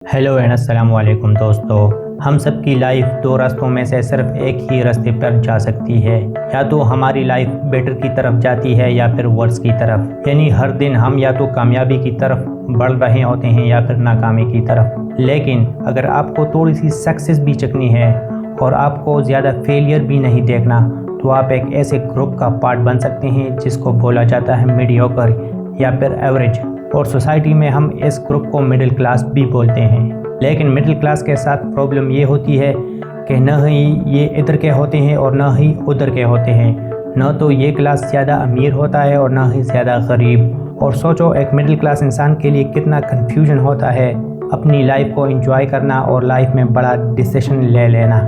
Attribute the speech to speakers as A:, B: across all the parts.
A: Hello and अस्सलाम वालेकुम दोस्तों। हम सब की लाइफ दो रास्तों में से सिर्फ एक ही रास्ते पर जा सकती है। या तो हमारी लाइफ बेटर की तरफ जाती है या फिर वर्स की तरफ। यानी हर दिन हम या तो कामयाबी की तरफ बढ़ रहे होते हैं या फिर नाकामी की तरफ। लेकिन अगर आपको थोड़ी सी सक्सेस भी चखनी है और आपको ज़्यादा फेलियर भी नहीं देखना, तो आप एक ऐसे ग्रुप का पार्ट बन सकते हैं जिसको बोला जाता है मीडियोकर या फिर एवरेज। और सोसाइटी में हम इस ग्रुप को मिडिल क्लास भी बोलते हैं। लेकिन मिडिल क्लास के साथ प्रॉब्लम ये होती है कि न ही ये इधर के होते हैं और न ही उधर के होते हैं। न तो ये क्लास ज़्यादा अमीर होता है और न ही ज़्यादा गरीब। और सोचो एक मिडिल क्लास इंसान के लिए कितना कन्फ्यूजन होता है अपनी लाइफ को एंजॉय करना और लाइफ में बड़ा डिसीजन ले लेना।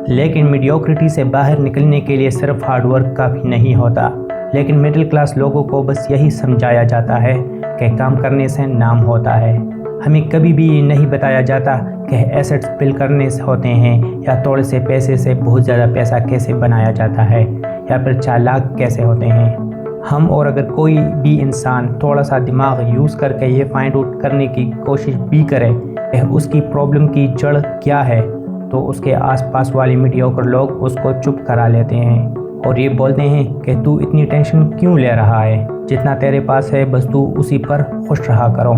A: लेकिन मीडियोक्रिटी से बाहर निकलने के लिए सिर्फ हार्डवर्क काफ़ी नहीं होता। लेकिन मिडिल क्लास लोगों को बस यही समझाया जाता है कि काम करने से नाम होता है। हमें कभी भी ये नहीं बताया जाता कि एसेट्स बिल्ड करने से होते हैं या थोड़े से पैसे से बहुत ज़्यादा पैसा कैसे बनाया जाता है या फिर चालाक कैसे होते हैं हम। और अगर कोई भी इंसान थोड़ा सा दिमाग यूज़ करके ये फाइंड आउट करने की कोशिश भी करे कि उसकी प्रॉब्लम की जड़ क्या है, तो उसके आसपास वाले मीडियोकर लोग उसको चुप करा लेते हैं और ये बोलते हैं कि तू इतनी टेंशन क्यों ले रहा है, जितना तेरे पास है बस तू उसी पर खुश रहा करो।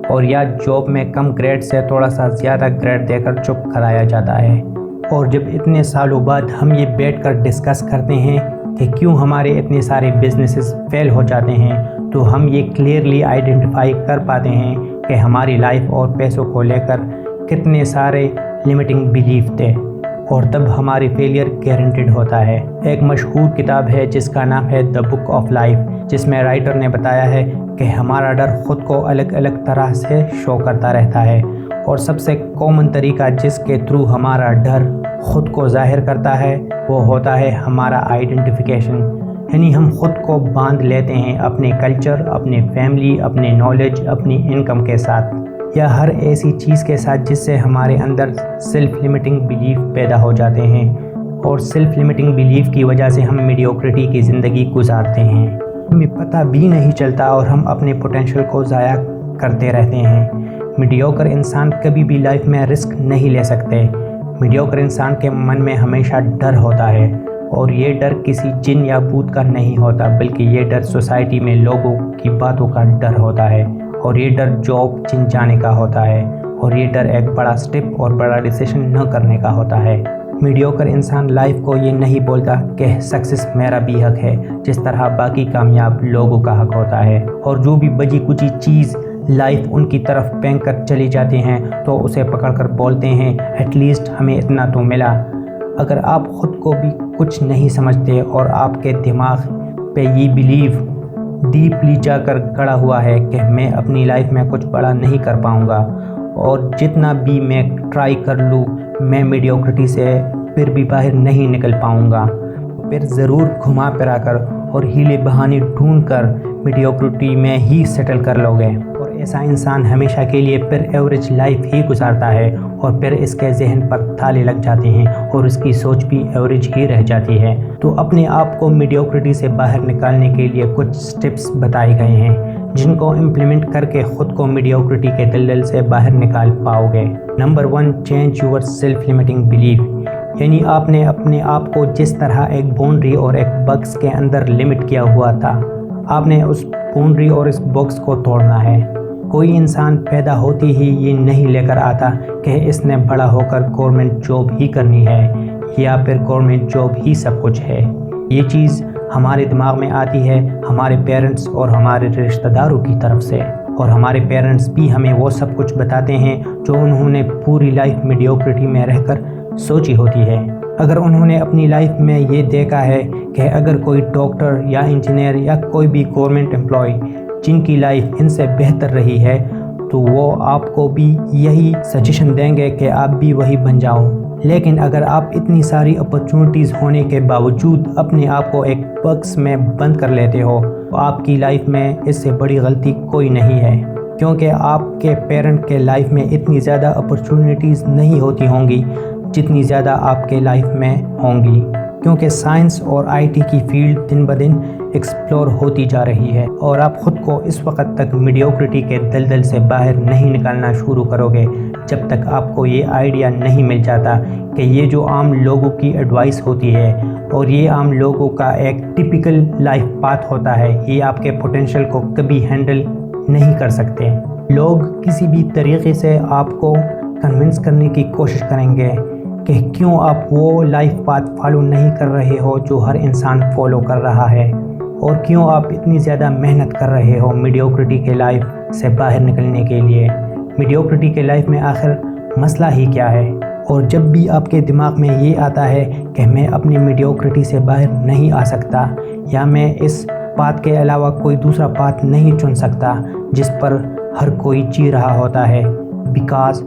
A: और या जॉब में कम ग्रेड से थोड़ा सा ज़्यादा ग्रेड देकर चुप कराया जाता है। और जब इतने सालों बाद हम ये बैठकर डिस्कस करते हैं कि क्यों हमारे इतने सारे बिजनेसेस फेल हो जाते हैं, तो हम ये क्लियरली आइडेंटिफाई कर पाते हैं कि हमारी लाइफ और पैसों को लेकर कितने सारे लिमिटिंग बिलीफ थे। और तब हमारी फेलियर गारंटीड होता है। एक मशहूर किताब है जिसका नाम है द बुक ऑफ लाइफ, जिसमें राइटर ने बताया है कि हमारा डर खुद को अलग अलग तरह से शो करता रहता है। और सबसे कॉमन तरीका जिसके थ्रू हमारा डर खुद को जाहिर करता है वो होता है हमारा आइडेंटिफिकेशन। यानी हम खुद को बांध लेते हैं अपने कल्चर, अपने फैमिली, अपने नॉलेज, अपनी इनकम के साथ या हर ऐसी चीज़ के साथ जिससे हमारे अंदर सेल्फ लिमिटिंग बिलीफ पैदा हो जाते हैं। और सेल्फ लिमिटिंग बिलीफ की वजह से हम मीडियोक्रिटी की ज़िंदगी गुजारते हैं। हमें पता भी नहीं चलता और हम अपने पोटेंशियल को ज़ाया करते रहते हैं। मीडियोकर इंसान कभी भी लाइफ में रिस्क नहीं ले सकते। मीडियोकर इंसान के मन में हमेशा डर होता है और ये डर किसी जिन या भूत का नहीं होता, बल्कि ये डर सोसाइटी में लोगों की बातों का डर होता है। और ये डर जॉब छिन जाने का होता है। और ये डर एक बड़ा स्टेप और बड़ा डिसीजन न करने का होता है। मीडियोकर इंसान लाइफ को ये नहीं बोलता कि सक्सेस मेरा भी हक है, जिस तरह बाकी कामयाब लोगों का हक होता है। और जो भी बची कुची चीज़ लाइफ उनकी तरफ फेंक कर चली जाते हैं तो उसे पकड़कर बोलते हैं एटलीस्ट हमें इतना तो मिला। अगर आप ख़ुद को भी कुछ नहीं समझते और आपके दिमाग पे ये बिलीव डीपली जाकर गड़ा हुआ है कि मैं अपनी लाइफ में कुछ बड़ा नहीं कर पाऊंगा और जितना भी मैं ट्राई कर लूँ मैं मीडियोक्रिटी से फिर भी बाहर नहीं निकल पाऊंगा, फिर ज़रूर घुमा फिरा कर और हीले बहाने ढूंढ कर मीडियोक्रिटी में ही सेटल कर लोगे। और ऐसा इंसान हमेशा के लिए फिर एवरेज लाइफ ही गुजारता है और फिर इसके जहन पर ताले लग जाते हैं और उसकी सोच भी एवरेज ही रह जाती है। तो अपने आप को मीडियोक्रिटी से बाहर निकालने के लिए कुछ स्टेप्स बताए गए हैं जिनको इम्प्लीमेंट करके ख़ुद को मीडियोक्रिटी के दलदल से बाहर निकाल पाओगे। नंबर 1, change your self limiting belief. यानी आपने अपने आप को जिस तरह एक बाउंड्री और एक बॉक्स के अंदर लिमिट किया हुआ था, आपने उस बाउंड्री और इस बॉक्स को तोड़ना है। कोई इंसान पैदा होती ही ये नहीं लेकर आता कि इसने बड़ा होकर गवर्नमेंट जॉब ही करनी है या फिर गवर्नमेंट जॉब ही सब कुछ है। ये चीज़ हमारे दिमाग में आती है हमारे पेरेंट्स और हमारे रिश्तेदारों की तरफ से। और हमारे पेरेंट्स भी हमें वो सब कुछ बताते हैं जो उन्होंने पूरी लाइफ मीडियोक्रिटी में रहकर सोची होती है। अगर उन्होंने अपनी लाइफ में ये देखा है कि अगर कोई डॉक्टर या इंजीनियर या कोई भी गवर्नमेंट एम्प्लॉय जिनकी लाइफ इनसे बेहतर रही है, तो वो आपको भी यही सजेशन देंगे कि आप भी वही बन जाओ। लेकिन अगर आप इतनी सारी अपॉर्चुनिटीज़ होने के बावजूद अपने आप को एक बॉक्स में बंद कर लेते हो, तो आपकी लाइफ में इससे बड़ी गलती कोई नहीं है। क्योंकि आपके पेरेंट के लाइफ में इतनी ज़्यादा अपॉर्चुनिटीज़ नहीं होती होंगी जितनी ज़्यादा आपके लाइफ में होंगी। क्योंकि साइंस और आईटी की फील्ड दिन ब दिन एक्सप्लोर होती जा रही है और आप खुद को इस वक्त तक मीडियोक्रिटी के दलदल से बाहर नहीं निकालना शुरू करोगे جب تک آپ کو یہ آئیڈیا نہیں مل جاتا کہ یہ جو عام لوگوں کی ایڈوائس ہوتی ہے اور یہ عام لوگوں کا ایک ٹپیکل لائف پاتھ ہوتا ہے، یہ آپ کے پوٹینشیل کو کبھی ہینڈل نہیں کر سکتے۔ لوگ کسی بھی طریقے سے آپ کو کنونس کرنے کی کوشش کریں گے کہ کیوں آپ وہ لائف پاتھ فالو نہیں کر رہے ہو جو ہر انسان فالو کر رہا ہے، اور کیوں آپ اتنی زیادہ محنت کر رہے ہو میڈیوکریٹی کے لائف سے باہر نکلنے کے لیے۔ میڈیوکریٹی کے لائف میں آخر مسئلہ ہی کیا ہے؟ اور جب بھی آپ کے دماغ میں یہ آتا ہے کہ میں اپنی میڈیوکریٹی سے باہر نہیں آ سکتا، یا میں اس پاتھ کے علاوہ کوئی دوسرا پاتھ نہیں چن سکتا جس پر ہر کوئی جی رہا ہوتا ہے، بیکاز،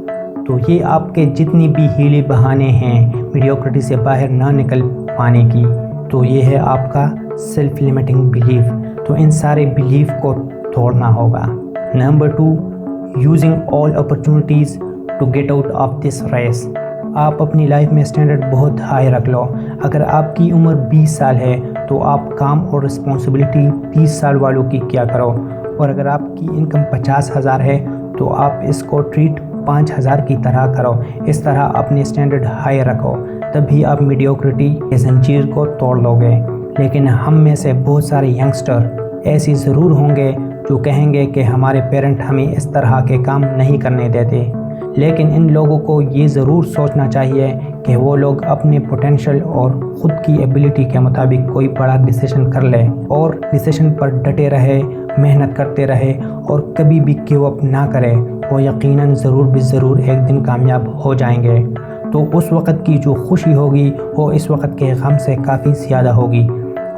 A: تو یہ آپ کے جتنی بھی ہیلے بہانے ہیں میڈیوکریٹی سے باہر نہ نکل پانے کی، تو یہ ہے آپ کا سیلف لیمیٹنگ بلیف۔ تو ان سارے بلیف کو توڑنا ہوگا۔ نمبر 2، using all opportunities to get out of this race. آپ اپنی لائف میں اسٹینڈرڈ بہت ہائی رکھ لو۔ اگر آپ کی عمر 20 سال ہے تو آپ کام اور رسپانسبلٹی 30 سال والوں کی کیا کرو، اور اگر آپ کی انکم 50,000 ہے تو آپ اس کو ٹریٹ 5,000 کی طرح کرو۔ اس طرح اپنے اسٹینڈرڈ ہائی رکھو، تبھی آپ میڈیوکریٹی کے زنجیر کو توڑ لو گے۔ لیکن ہم میں سے بہت سارے ینگسٹر ایسی ضرور ہوں گے جو کہیں گے کہ ہمارے پیرنٹ ہمیں اس طرح کے کام نہیں کرنے دیتے، لیکن ان لوگوں کو یہ ضرور سوچنا چاہیے کہ وہ لوگ اپنے پوٹینشیل اور خود کی ایبلٹی کے مطابق کوئی بڑا ڈیسیشن کر لے، اور ڈیسیشن پر ڈٹے رہے، محنت کرتے رہے اور کبھی بھی گیو اپ نہ کرے۔ وہ یقیناً ضرور ایک دن کامیاب ہو جائیں گے۔ تو اس وقت کی جو خوشی ہوگی وہ اس وقت کے غم سے کافی زیادہ ہوگی،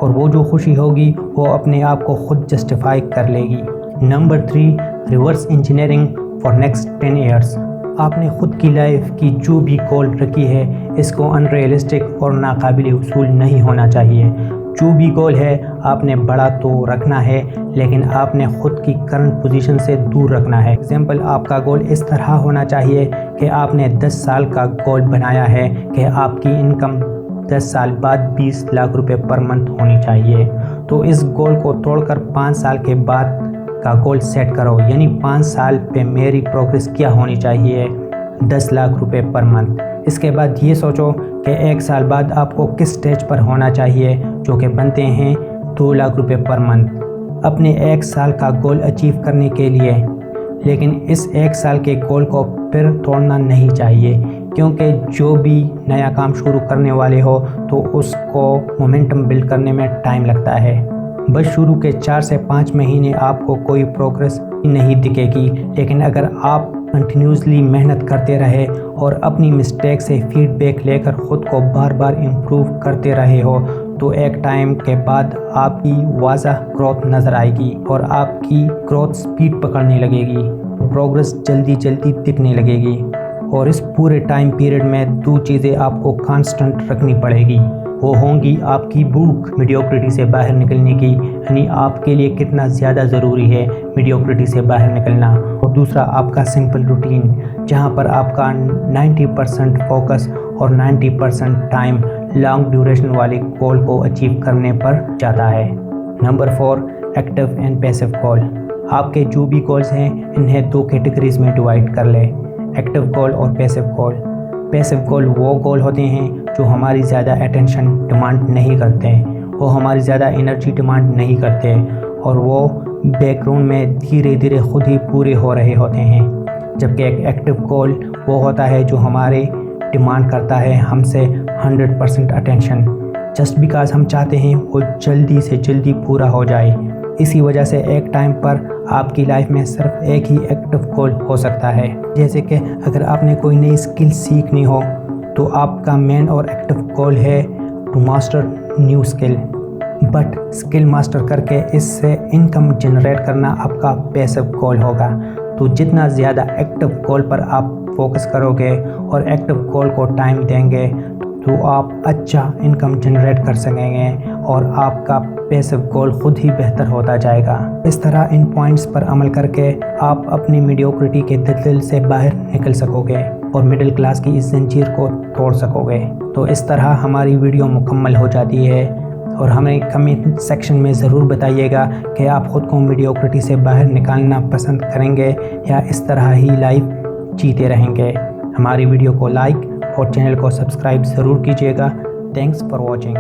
A: اور وہ جو خوشی ہوگی وہ اپنے آپ کو خود جسٹیفائی کر لے گی۔ Number 3، reverse engineering for next 10 years. آپ نے خود کی لائف کی جو بھی گول رکھی ہے اس کو ان ریئلسٹک اور ناقابل حصول نہیں ہونا چاہیے۔ جو بھی گول ہے آپ نے بڑا تو رکھنا ہے، لیکن آپ نے خود کی کرنٹ پوزیشن سے دور رکھنا ہے۔ ایگزامپل، آپ کا گول اس طرح ہونا چاہیے کہ آپ نے 10 سال کا گول بنایا ہے کہ آپ کی انکم 10 سال بعد 20 لاکھ روپے پر منتھ ہونی چاہیے۔ تو اس گول کو توڑ کر 5 سال کے بعد کا گول سیٹ کرو، یعنی 5 سال پہ میری پروگریس کیا ہونی چاہیے؟ 10 لاکھ روپے پر منتھ۔ اس کے بعد یہ سوچو کہ 1 سال بعد آپ کو کس سٹیج پر ہونا چاہیے، جو کہ بنتے ہیں 2 لاکھ روپے پر منتھ اپنے 1 سال کا گول اچیو کرنے کے لیے۔ لیکن اس 1 سال کے گول کو پھر توڑنا نہیں چاہیے، کیونکہ جو بھی نیا کام شروع کرنے والے ہو تو اس کو مومنٹم بلڈ کرنے میں ٹائم لگتا ہے۔ بس شروع کے 4 سے 5 مہینے آپ کو کوئی پروگریس نہیں دکھے گی، لیکن اگر آپ کنٹینیوسلی محنت کرتے رہے اور اپنی مسٹیک سے فیڈ بیک لے کر خود کو بار بار امپروو کرتے رہے ہو تو ایک ٹائم کے بعد آپ کی واضح گروتھ نظر آئے گی اور آپ کی گروتھ سپیڈ پکڑنے لگے گی، پروگریس جلدی دکھنے لگے گی۔ اور اس پورے ٹائم پیریڈ میں 2 چیزیں آپ کو کانسٹنٹ رکھنی پڑے گی، وہ ہوں گی آپ کی بھوک میڈیوکریٹی سے باہر نکلنے کی، یعنی آپ کے لیے کتنا زیادہ ضروری ہے میڈیوکریٹی سے باہر نکلنا، اور دوسرا آپ کا سمپل روٹین، جہاں پر آپ کا 90% فوکس اور 90% ٹائم لانگ ڈیوریشن والے گول کو اچیو کرنے پر جاتا ہے۔ نمبر 4، ایکٹیو اینڈ پیسو گول۔ آپ کے جو بھی گولز ہیں انہیں 2 کیٹیگریز میں ڈیوائڈ کر لیں، ایکٹیو گول اور پیسو گول۔ پیسو گول وہ گول ہوتے ہیں جو ہماری زیادہ اٹینشن ڈیمانڈ نہیں کرتے، وہ ہماری زیادہ انرجی ڈیمانڈ نہیں کرتے، اور وہ بیک گراؤنڈ میں دھیرے خود ہی پورے ہو رہے ہوتے ہیں۔ جبکہ ایک ایکٹیو گول وہ ہوتا ہے جو ہمارے ڈیمانڈ کرتا ہے ہم سے 100% اٹینشن، جسٹ بیکاز ہم چاہتے ہیں وہ جلدی سے جلدی پورا ہو جائے۔ اسی وجہ سے ایک ٹائم پر آپ کی لائف میں صرف ایک ہی ایکٹیو گول ہو سکتا ہے۔ جیسے کہ اگر آپ نے کوئی نئی اسکل سیکھنی ہو تو آپ کا مین اور ایکٹیو گول ہے to master new skill, but skill master کر کے اس سے انکم جنریٹ کرنا آپ کا پیسو گول ہوگا۔ تو جتنا زیادہ ایکٹیو گول پر آپ فوکس کرو گے اور ایکٹیو گول کو ٹائم دیں گے تو آپ اچھا انکم جنریٹ کر سکیں گے اور آپ کا پیسو گول خود ہی بہتر ہوتا جائے گا۔ اس طرح ان پوائنٹس پر عمل کر کے آپ اپنی میڈیوکریٹی کے دلدل سے باہر نکل سکو گے اور مڈل کلاس کی اس زنجیر کو توڑ سکو گے۔ تو اس طرح ہماری ویڈیو مکمل ہو جاتی ہے، اور ہمیں کمنٹ سیکشن میں ضرور بتائیے گا کہ آپ خود کو میڈیوکریٹی سے باہر نکالنا پسند کریں گے یا اس طرح ہی لائف जीते रहेंगे। हमारी वीडियो को लाइक और चैनल को सब्सक्राइब ज़रूर कीजिएगा। Thanks for watching.